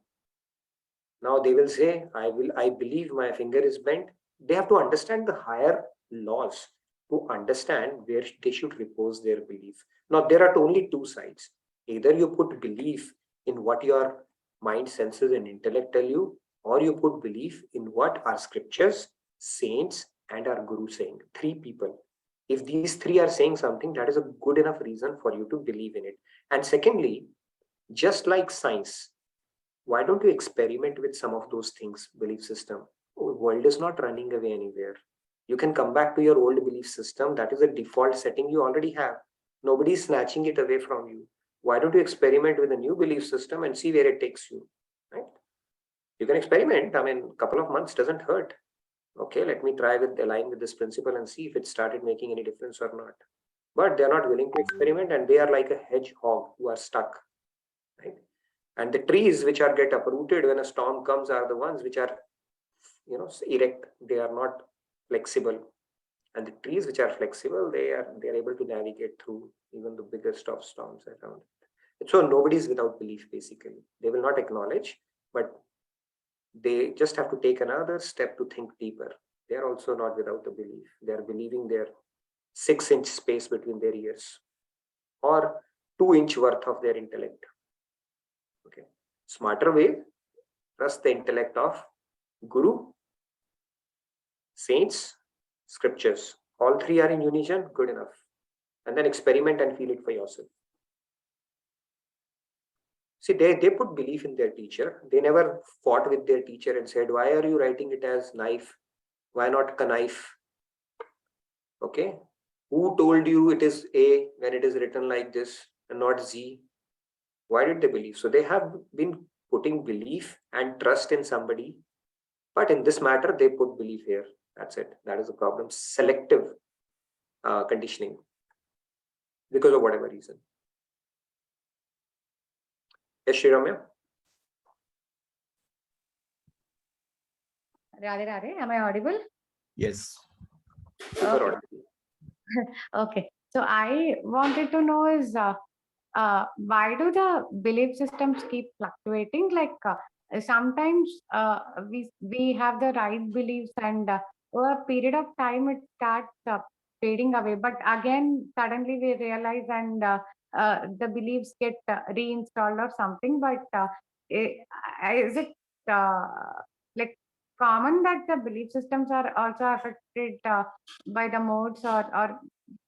Now they will say, I believe my finger is bent. They have to understand the higher laws to understand where they should repose their belief. Now there are only two sides. Either you put belief in what your mind, senses, and intellect tell you, or you put belief in what our scriptures, saints, and our guru saying. Three people. If these three are saying something, that is a good enough reason for you to believe in it. And secondly, just like science, why don't you experiment with some of those things? Belief system. The world is not running away anywhere. You can come back to your old belief system. That is a default setting you already have. Nobody is snatching it away from you. Why don't you experiment with a new belief system and see where it takes you, right? You can experiment. I mean, a couple of months doesn't hurt. Okay, let me try with align with this principle and see if it started making any difference or not. But they're not willing to experiment, and they are like a hedgehog who are stuck, right? And the trees which are get uprooted when a storm comes are the ones which are, erect. They are not flexible. And the trees which are flexible, they are able to navigate through even the biggest of storms around. So nobody is without belief, basically. They will not acknowledge, but they just have to take another step to think deeper. They are also not without the belief. They are believing their 6-inch space between their ears or 2-inch worth of their intellect. Okay. Smarter way, trust the intellect of guru, saints, scriptures. All three are in unison, good enough. And then experiment and feel it for yourself. See, they put belief in their teacher. They never fought with their teacher and said, why are you writing it as knife? Why not knife? Okay. Who told you it is A when it is written like this and not Z? Why did they believe? So they have been putting belief and trust in somebody. But in this matter, they put belief here. That's it. That is the problem. Selective conditioning because of whatever reason. Yes, Shriramya? Radhe Radhe, am I audible? Yes. Okay. Okay. So I wanted to know is why do the belief systems keep fluctuating? Like sometimes we have the right beliefs and over a period of time it starts fading away. But again, suddenly we realize and the beliefs get reinstalled or something. But is it like common that the belief systems are also affected by the modes or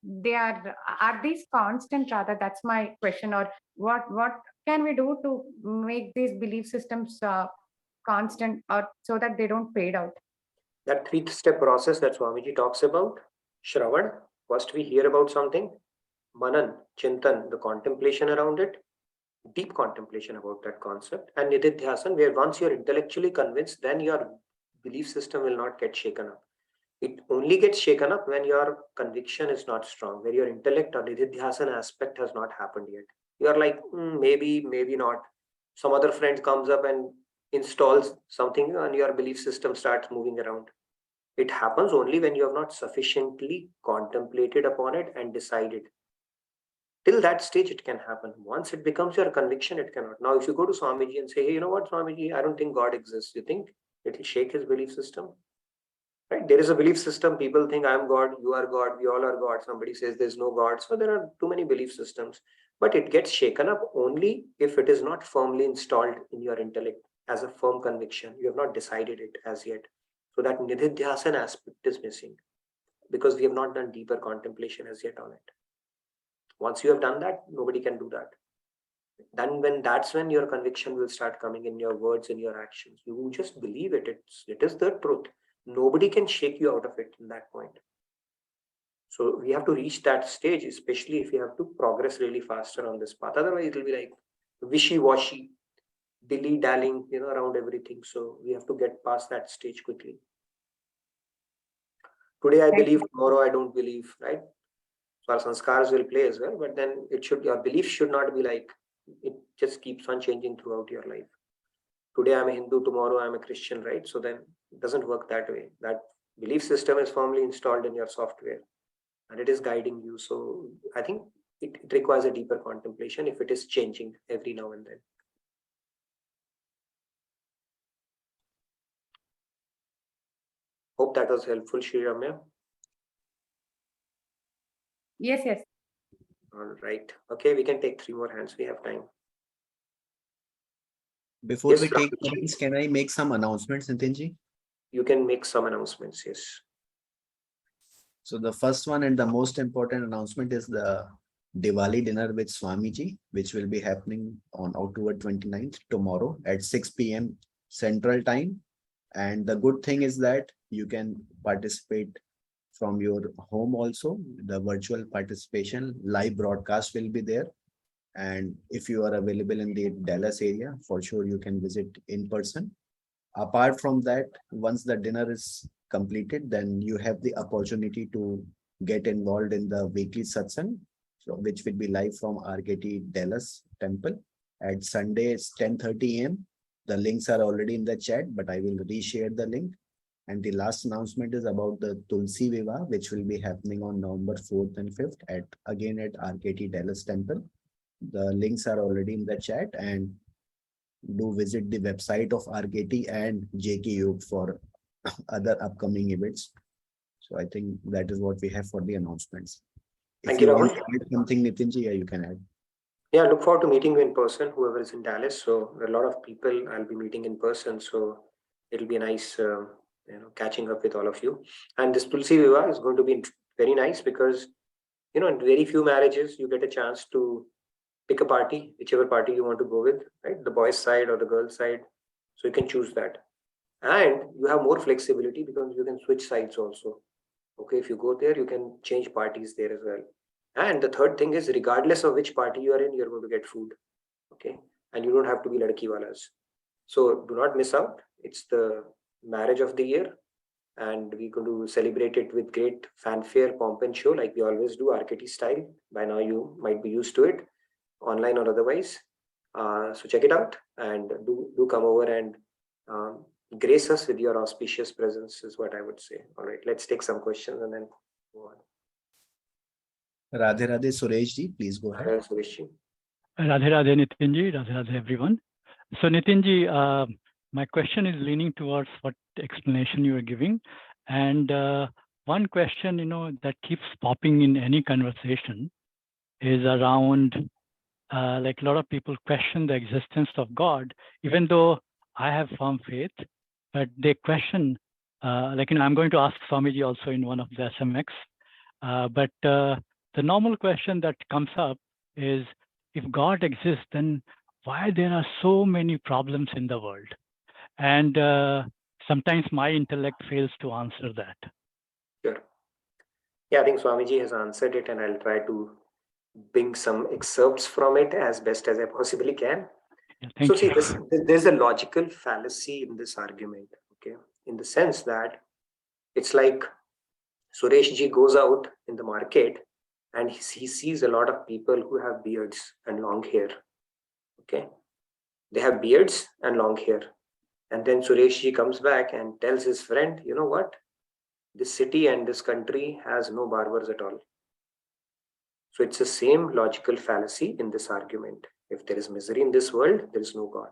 they are these constant rather? That's my question. Or what can we do to make these belief systems constant or so that they don't fade out? That 3-step process that Swamiji talks about, Shravan, first we hear about something, Manan, Chintan, the contemplation around it, deep contemplation about that concept, and Nididhyasan, where once you're intellectually convinced, then your belief system will not get shaken up. It only gets shaken up when your conviction is not strong, where your intellect or Nididhyasan aspect has not happened yet. You're like, maybe, maybe not. Some other friend comes up and installs something and your belief system starts moving around. It happens only when you have not sufficiently contemplated upon it and decided. Till that stage, it can happen. Once it becomes your conviction, it cannot. Now, if you go to Swamiji and say, hey, you know what, Swamiji, I don't think God exists. You think it will shake his belief system? Right? There is a belief system. People think I'm God, you are God, we all are God. Somebody says there's no God. So there are too many belief systems. But it gets shaken up only if it is not firmly installed in your intellect as a firm conviction. You have not decided it as yet. So that nididhyasana aspect is missing because we have not done deeper contemplation as yet on it. Once you have done that, nobody can do that. Then that's when your conviction will start coming in your words and your actions. You just believe it. It is the truth. Nobody can shake you out of it in that point. So we have to reach that stage, especially if you have to progress really faster on this path. Otherwise, it will be like wishy-washy, dilly-dallying, around everything. So we have to get past that stage quickly. Today I believe, tomorrow I don't believe, right? So our sanskars will play as well, but then your belief should not be like, it just keeps on changing throughout your life. Today I'm a Hindu, tomorrow I'm a Christian, right? So then it doesn't work that way. That belief system is firmly installed in your software and it is guiding you. So I think it requires a deeper contemplation if it is changing every now and then. Hope that was helpful, Shri Ramya. Yes. All right. Okay, we can take 3 more hands. We have time. Before Yes, we take Rahulji. hands, can I make some announcements, Nitinji? You can make some announcements, yes. So the first one and the most important announcement is the Diwali dinner with Swamiji, which will be happening on October 29th, tomorrow at 6 p.m. Central Time. And the good thing is that you can participate from your home also. The virtual participation, live broadcast will be there. And if you are available in the Dallas area, for sure you can visit in person. Apart from that, once the dinner is completed, then you have the opportunity to get involved in the weekly satsang, which will be live from RKT Dallas Temple at Sundays 10:30 a.m. The links are already in the chat, but I will reshare the link. And the last announcement is about the Tulsi Viva, which will be happening on November 4th and 5th again at RKT Dallas Temple. The links are already in the chat, and do visit the website of RKT and JKU for other upcoming events. So I think that is what we have for the announcements. Thank If you, you want Rahul. to add something, Nitinji, you can add. Yeah, look forward to meeting you in person, whoever is in Dallas. So there are a lot of people I'll be meeting in person. So it'll be nice, catching up with all of you. And this Tulsi Viva is going to be very nice because, in very few marriages, you get a chance to pick a party, whichever party you want to go with, right? The boys' side or the girls' side. So you can choose that. And you have more flexibility because you can switch sides also. Okay, if you go there, you can change parties there as well. And the third thing is, regardless of which party you are in, you're going to get food. Okay, and you don't have to be ladki walas. So do not miss out. It's the marriage of the year, and we're going to celebrate it with great fanfare, pomp and show, like we always do, RKT style. By now you might be used to it, online or otherwise. So check it out and do come over and grace us with your auspicious presence is what I would say. All right, let's take some questions and then move on. Radhe Radhe Suresh ji, please go ahead. Suresh ji. Radhe Radhe Nitinji, Radhe Radhe everyone. So Nitinji, my question is leaning towards what explanation you are giving. And one question, that keeps popping in any conversation is around, like a lot of people question the existence of God, even though I have firm faith, but they question, I'm going to ask Swamiji also in one of the SMX, but the normal question that comes up is, if God exists, then why there are so many problems in the world? And sometimes my intellect fails to answer that. Sure. Yeah, I think Swamiji has answered it, and I'll try to bring some excerpts from it as best as I possibly can. Yeah, so see, there's a logical fallacy in this argument, okay? In the sense that it's like Suresh ji goes out in the market and he sees a lot of people who have beards and long hair, okay? They have beards and long hair. And then Suresh ji comes back and tells his friend, you know what? This city and this country has no barbers at all. So it's the same logical fallacy in this argument. If there is misery in this world, there is no God.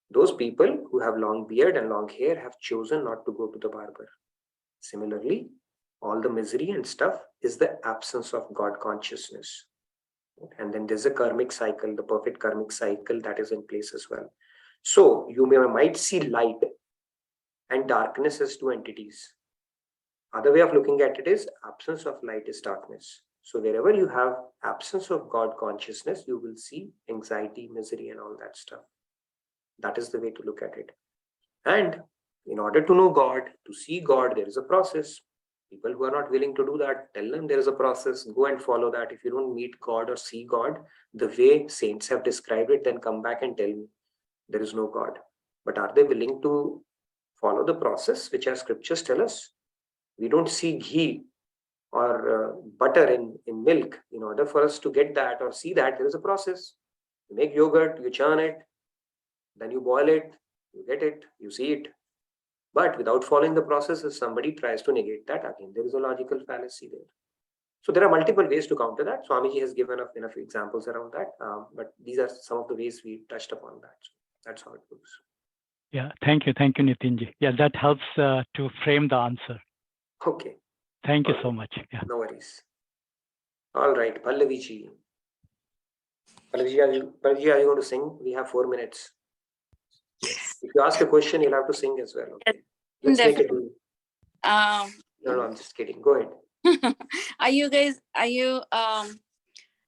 Those people who have long beard and long hair have chosen not to go to the barber. Similarly, all the misery and stuff is the absence of God consciousness. And then there's a karmic cycle, the perfect karmic cycle that is in place as well. So you might see light and darkness as two entities. Other way of looking at it is absence of light is darkness. So wherever you have absence of God consciousness, you will see anxiety, misery, and all that stuff. That is the way to look at it. And in order to know God, to see God, there is a process. People who are not willing to do that, tell them there is a process. Go and follow that. If you don't meet God or see God the way saints have described it, then come back and tell me there is no God. But are they willing to follow the process which our scriptures tell us? We don't see ghee or butter in milk. In order for us to get that or see that, there is a process. You make yogurt, you churn it, then you boil it, you get it, you see it. But without following the process, if somebody tries to negate that, again, there is a logical fallacy there. So there are multiple ways to counter that. Swamiji has given enough examples around that. But these are some of the ways we touched upon that. So that's how it goes. Yeah, thank you, Nitinji. Yeah, that helps to frame the answer. Okay. Thank you so much. Yeah. No worries. All right, Pallaviji. Pallaviji, are you going to sing? We have 4 minutes. If you ask a question, you'll have to sing as well. Okay? Let's make it. No, I'm just kidding. Go ahead. Are you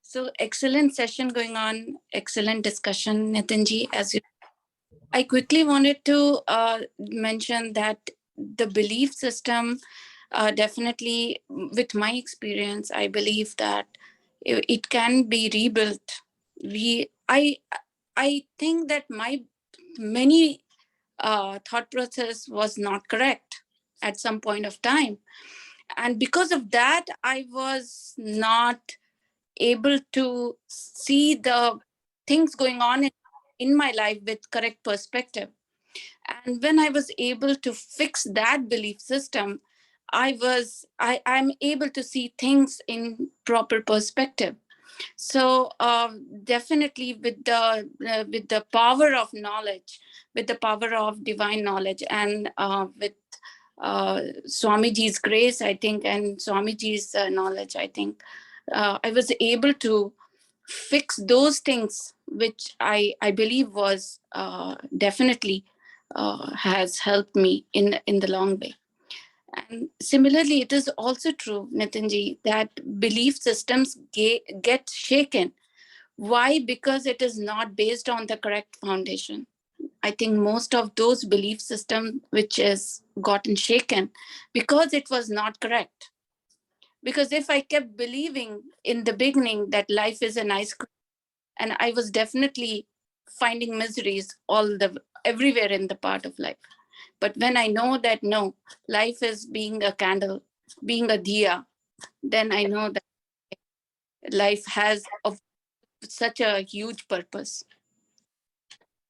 so excellent session going on, excellent discussion, Nitinji. I quickly wanted to mention that the belief system, definitely with my experience, I believe that it can be rebuilt. I think that my many thought process was not correct at some point of time. And because of that, I was not able to see the things going on in my life with correct perspective. And when I was able to fix that belief system, I'm able to see things in proper perspective. So definitely with the power of knowledge, with the power of divine knowledge, and with Swamiji's grace, I think, and Swamiji's knowledge, I think, I was able to fix those things which I believe was definitely has helped me in the long way. And similarly, it is also true, Nitinji, that belief systems get shaken. Why? Because it is not based on the correct foundation. I think most of those belief systems which has gotten shaken because it was not correct. Because if I kept believing in the beginning that life is an ice cream, and I was definitely finding miseries everywhere in the part of life. But when I know that no, life is being a candle, being a diya, then I know that life has such a huge purpose.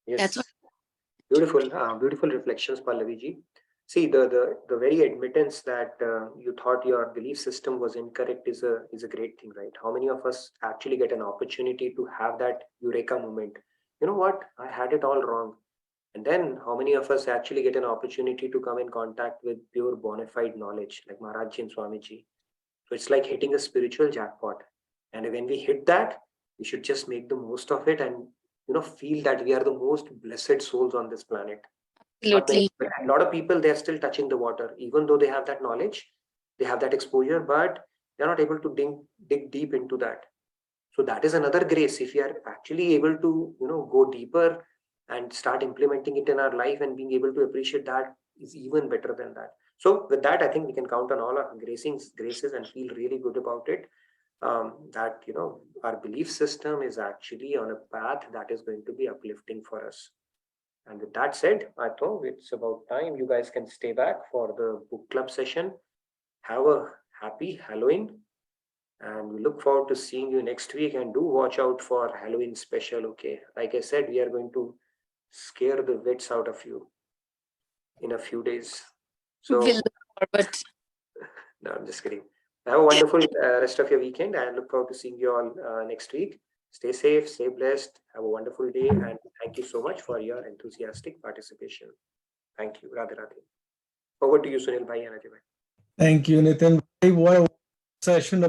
Yes. That's what. Beautiful reflections, Pallaviji. See, the very admittance that you thought your belief system was incorrect is a great thing, right? How many of us actually get an opportunity to have that eureka moment? You know what? I had it all wrong. And then how many of us actually get an opportunity to come in contact with pure bona fide knowledge, like Maharaj and Swamiji? So it's like hitting a spiritual jackpot. And when we hit that, we should just make the most of it and feel that we are the most blessed souls on this planet. Absolutely. But a lot of people, they're still touching the water, even though they have that knowledge, they have that exposure, but they're not able to dig deep into that. So that is another grace. If we are actually able to, go deeper and start implementing it in our life and being able to appreciate that is even better than that. So with that, I think we can count on all our graces and feel really good about it. That our belief system is actually on a path that is going to be uplifting for us. And with that said, I thought it's about time you guys can stay back for the book club session. Have a happy Halloween, and we look forward to seeing you next week. And do watch out for Halloween special. Okay, like I said, we are going to scare the wits out of you in a few days. So we'll look forward. No, I'm just kidding. Have a wonderful rest of your weekend. I look forward to seeing you all next week. Stay safe, stay blessed, have a wonderful day, and thank you so much for your enthusiastic participation. Thank you. Radhe Radhe. Over to you, Sunil Bhai and Ajay Bhai. Thank you, Nitin. What a session.